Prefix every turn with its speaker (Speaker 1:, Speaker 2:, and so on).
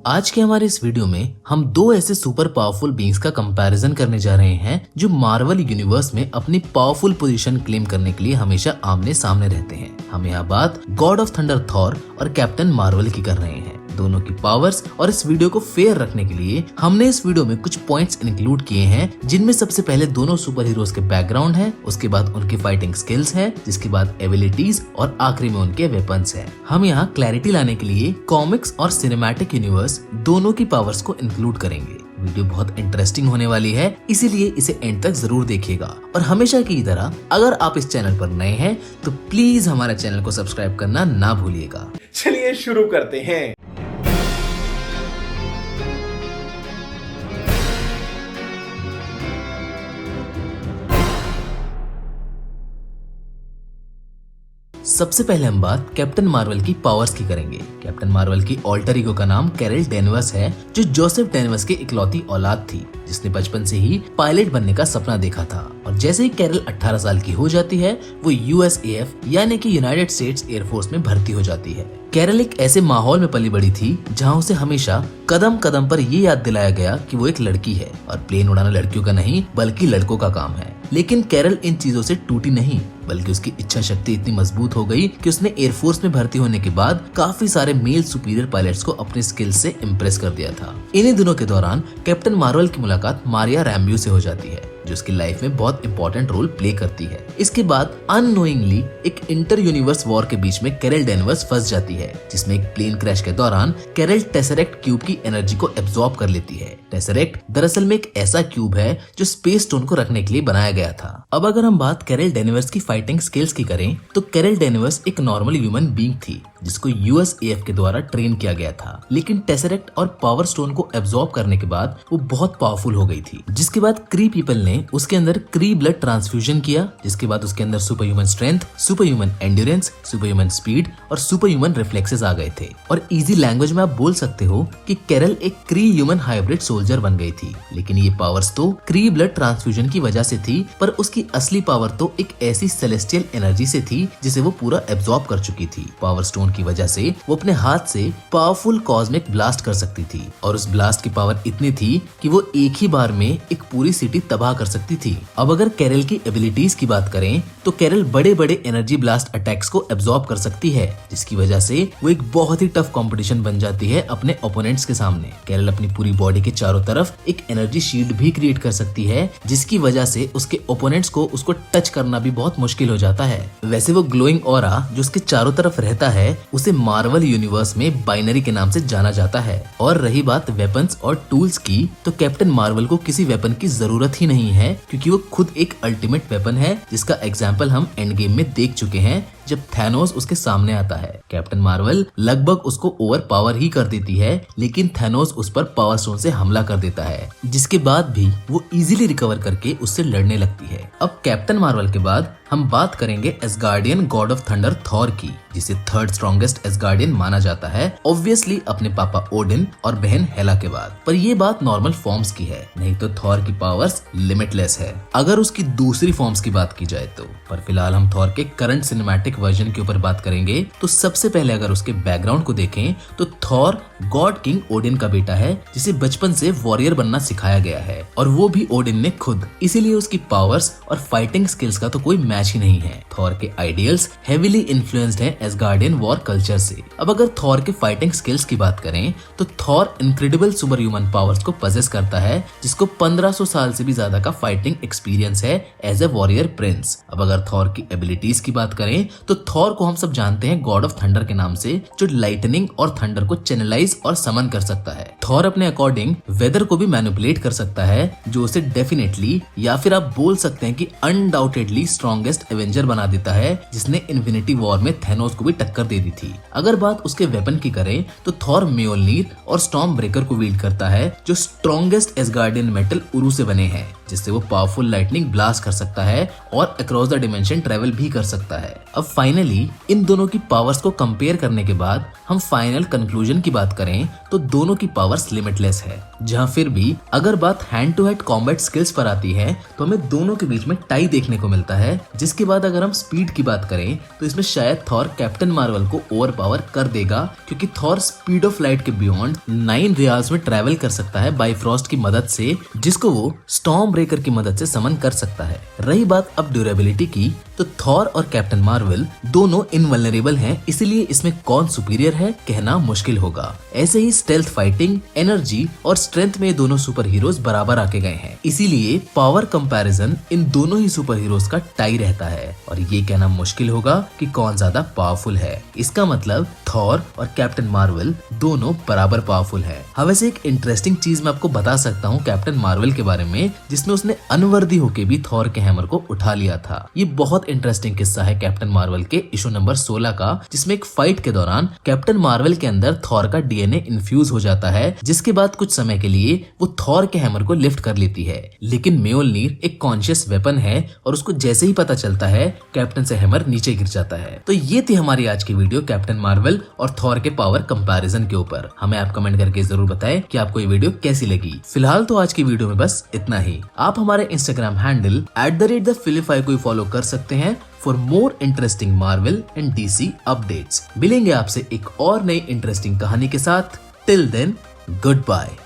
Speaker 1: आज के हमारे इस वीडियो में हम दो ऐसे सुपर पावरफुल बीइंग्स का कंपैरिजन करने जा रहे हैं जो मार्वल यूनिवर्स में अपनी पावरफुल पोजीशन क्लेम करने के लिए हमेशा आमने सामने रहते हैं। हम यहाँ बात गॉड ऑफ थंडर थॉर और कैप्टन मार्वल की कर रहे हैं, दोनों की पावर्स। और इस वीडियो को फेयर रखने के लिए हमने इस वीडियो में कुछ पॉइंट्स इंक्लूड किए हैं, जिनमें सबसे पहले दोनों सुपर हीरोज के बैकग्राउंड है, उसके बाद उनकी फाइटिंग स्किल्स है, जिसके बाद एबिलिटीज और आखिरी में उनके वेपन्स है। हम यहाँ क्लैरिटी लाने के लिए कॉमिक्स और सिनेमैटिक यूनिवर्स दोनों की पावर्स को इंक्लूड करेंगे। वीडियो बहुत इंटरेस्टिंग होने वाली है, इसीलिए इसे एंड तक जरूर देखिएगा। और हमेशा की तरह अगर आप इस चैनल पर नए हैं तो प्लीज हमारे चैनल को सब्सक्राइब करना ना भूलिएगा।
Speaker 2: चलिए शुरू करते हैं।
Speaker 1: सबसे पहले हम बात कैप्टन मार्वल की पावर्स की करेंगे। कैप्टन मार्वल की ऑल्टर ईगो का नाम कैरल डेनवर्स है, जो जोसेफ डेनवर्स की इकलौती औलाद थी, जिसने बचपन से ही पायलट बनने का सपना देखा था। और जैसे ही कैरल 18 साल की हो जाती है, वो USAF यानी कि यूनाइटेड स्टेट्स एयरफोर्स में भर्ती हो जाती है। कैरल एक ऐसे माहौल में पली बड़ी थी जहाँ उसे हमेशा कदम कदम पर ये याद दिलाया गया कि वो एक लड़की है और प्लेन उड़ाना लड़कियों का नहीं बल्कि लड़कों का काम है। लेकिन कैरल इन चीजों से टूटी नहीं, बल्कि उसकी इच्छा शक्ति इतनी मजबूत हो गई कि उसने एयरफोर्स में भर्ती होने के बाद काफी सारे मेल सुपीरियर पायलट्स को अपने स्किल्स से इम्प्रेस कर दिया था। इन्हीं दिनों के दौरान कैप्टन मार्वल की मुलाकात मारिया रैम्ब्यू से हो जाती है, जो उसकी लाइफ में बहुत इंपॉर्टेंट रोल प्ले करती है। इसके बाद अननोइंगली एक इंटर यूनिवर्स वॉर के बीच में कैरल डेनवर्स फंस जाती है, जिसमें एक प्लेन क्रैश के दौरान कैरल टेसरेक्ट क्यूब की एनर्जी को एब्जॉर्ब कर लेती है। टेसरेक्ट दरअसल में एक ऐसा क्यूब है जो स्पेस स्टोन को रखने के लिए बनाया गया था। अब अगर हम बात कैरल डेनवर्स की फाइटिंग स्किल्स की करें तो कैरल डेनवर्स एक नॉर्मल ह्यूमन बीइंग थी, जिसको USAF के द्वारा ट्रेन किया गया था। लेकिन टेसरेक्ट और पावर स्टोन को एब्जॉर्ब करने के बाद वो बहुत पावरफुल हो गई थी, जिसके बाद क्री पीपल ने उसके अंदर क्री ब्लड ट्रांसफ्यूजन किया, जिसके बाद उसके अंदर super human strength, super human endurance, super human speed और सुपर ह्यूमन रिफ्लेक्सेस आ गए थे। और इजी लैंग्वेज में आप बोल सकते हो कि कैरल एक क्री ह्यूमन हाइब्रिड सोल्जर बन गई थी। लेकिन ये पावर्स तो क्री ब्लड ट्रांसफ्यूजन की वजह से थी, पर उसकी असली पावर तो एक ऐसी सेलेस्टियल एनर्जी से थी जिसे वो पूरा एब्जॉर्ब कर चुकी थी। पावर स्टोन की वजह से वो अपने हाथ से पावरफुल कॉस्मिक ब्लास्ट कर सकती थी, और उस ब्लास्ट की पावर इतनी थी कि वो एक ही बार में एक पूरी सिटी तबाह कर सकती थी। अब अगर कैरल की एबिलिटीज की बात करें तो कैरल बड़े बड़े एनर्जी ब्लास्ट अटैक्स को एब्जॉर्ब कर सकती है, जिसकी वजह से वो एक बहुत ही टफ कंपटीशन बन जाती है अपने ओपोनेंट्स के सामने। कैरल अपनी पूरी बॉडी के चारों तरफ एक एनर्जी शील्ड भी क्रिएट कर सकती है, जिसकी वजह से उसके ओपोनेंट्स को उसको टच करना भी बहुत मुश्किल हो जाता है। वैसे वो ग्लोइंग ऑरा जो उसके चारों तरफ रहता है, उसे मार्वल यूनिवर्स में बाइनरी के नाम से जाना जाता है। और रही बात वेपन्स और टूल्स की, तो कैप्टन मार्वल को किसी वेपन की जरूरत ही नहीं है, क्योंकि वो खुद एक अल्टीमेट वेपन है, जिसका एग्जाम्पल हम एंड गेम में देख चुके हैं जब थैनोस उसके सामने आता है। कैप्टन मार्वल लगभग उसको ओवर पावर ही कर देती है, लेकिन थैनोस उस पर पावर स्टोन से हमला कर देता है, जिसके बाद भी वो इजीली रिकवर करके उससे लड़ने लगती है। अब कैप्टन मार्वल के बाद हम बात करेंगे Asgardian God of thunder Thor की, जिसे थर्ड स्ट्रॉन्गेस्ट एसगार्डियन माना जाता है, ऑब्वियसली अपने पापा ओडिन और बहन हेला के बाद। पर ये बात नॉर्मल फॉर्म्स की है, नहीं तो थॉर की पावर्स लिमिटलेस है अगर उसकी दूसरी फॉर्म्स की बात की जाए तो। पर फिलहाल हम थॉर के करंट सिनेमैटिक वर्जन के ऊपर बात करेंगे। तो सबसे पहले अगर उसके बैकग्राउंड को देखें तो थॉर गॉड किंग ओडिन का बेटा है, जिसे बचपन से वॉरियर बनना सिखाया गया है, और वो भी ओडिन ने खुद। इसीलिए उसकी पावर्स और फाइटिंग स्किल्स का तो कोई मैच ही नहीं है। थॉर के आइडियल्स हेवीली इन्फ्लुएंस्ड हैं एसगार्डियन वॉर कल्चर से। अब अगर थॉर के फाइटिंग स्किल्स की बात करें तो Thor incredible super human powers को पजेस करता है, जिसको 1500 साल से भी ज्यादा का फाइटिंग एक्सपीरियंस है एज ए वॉरियर प्रिंस। अब अगर थॉर की एबिलिटीज की बात करें तो थॉर को हम सब जानते हैं गॉड ऑफ थंडर के नाम से, जो लाइटनिंग और थंडर को चैनलाइज और समन कर सकता है। थॉर अपने अकॉर्डिंग वेदर को भी मैनिपुलेट कर सकता है, जो उसे डेफिनेटली या फिर आप बोल सकते हैं कि अनडाउटेडली स्ट्रॉन्गेस्ट एवेंजर बना देता है, जिसने इन्फिनिटी वॉर में थैनोस को भी टक्कर दे दी थी। अगर बात उसके वेपन की करें तो थॉर म्योल्नीर और स्टॉर्म ब्रेकर को वील्ड करता है, जो स्ट्रॉन्गेस्ट एसगार्डियन मेटल उरु से बने हैं। जिससे वो पावरफुल लाइटनिंग ब्लास्ट कर सकता है और अक्रॉस द डिमेंशन ट्रेवल भी कर सकता है। अब फाइनली इन दोनों की पावर्स को कंपेयर करने के बाद हम फाइनल कंक्लूजन की बात करें तो दोनों की पावर्स लिमिटलेस है। जहां फिर भी अगर बात hand to hand combat skills पर आती है तो हमें दोनों के बीच में टाई देखने को मिलता है। जिसके बाद अगर हम स्पीड की बात करें तो इसमें शायद थॉर कैप्टन मार्वल को ओवर पावर कर देगा, क्योंकि थॉर स्पीड ऑफ लाइट के बियॉन्ड 9 रियाल्स में ट्रैवल कर सकता है बाइफ्रॉस्ट की मदद से, जिसको वो स्टॉर्म ब्रेकर की मदद से समन कर सकता है। रही बात अब ड्यूरेबिलिटी की तो थॉर और कैप्टन मार्वल दोनों इनवल्नरेबल हैं, इसलिए इसमें कौन सुपीरियर है कहना मुश्किल होगा। ऐसे ही स्टेल्थ, फाइटिंग, एनर्जी और स्ट्रेंथ में दोनों सुपर हीरोज बराबर आके गए हैं, इसीलिए पावर कंपैरिजन इन दोनों ही सुपर हीरोज का टाई रहता है और ये कहना मुश्किल होगा कि कौन ज्यादा पावरफुल है। इसका मतलब थॉर और कैप्टन मार्वल दोनों बराबर पावरफुल है। हाँ, वैसे एक इंटरेस्टिंग चीज मैं आपको बता सकता हूँ कैप्टन मार्वल के बारे में, जिसमें उसने अनवर्दी होके भी थॉर के हैमर को उठा लिया था। ये बहुत इंटरेस्टिंग किस्सा है कैप्टन मार्वल के इशू नंबर 16 का, जिसमें एक फाइट के दौरान कैप्टन मार्वल के अंदर थॉर का डीएनए इन्फ्यूज हो जाता है, जिसके बाद कुछ समय के लिए वो थॉर के हैमर को लिफ्ट कर लेती है। लेकिन म्योलनीर एक कॉन्शियस वेपन है और उसको जैसे ही पता चलता है कैप्टन से हैमर नीचे गिर जाता है। तो ये थी हमारी आज की वीडियो कैप्टन मार्वल और थॉर के पावर कंपैरिजन के ऊपर। हमें आप कमेंट करके जरूर बताएं कि आपको ये वीडियो कैसी लगी। फिलहाल तो आज की वीडियो में बस इतना ही। आप हमारे इंस्टाग्राम हैंडल @thefilify को फॉलो कर सकते हैं for more interesting Marvel and DC updates. मिलेंगे आपसे एक और नई इंटरेस्टिंग कहानी के साथ। Till then, good bye.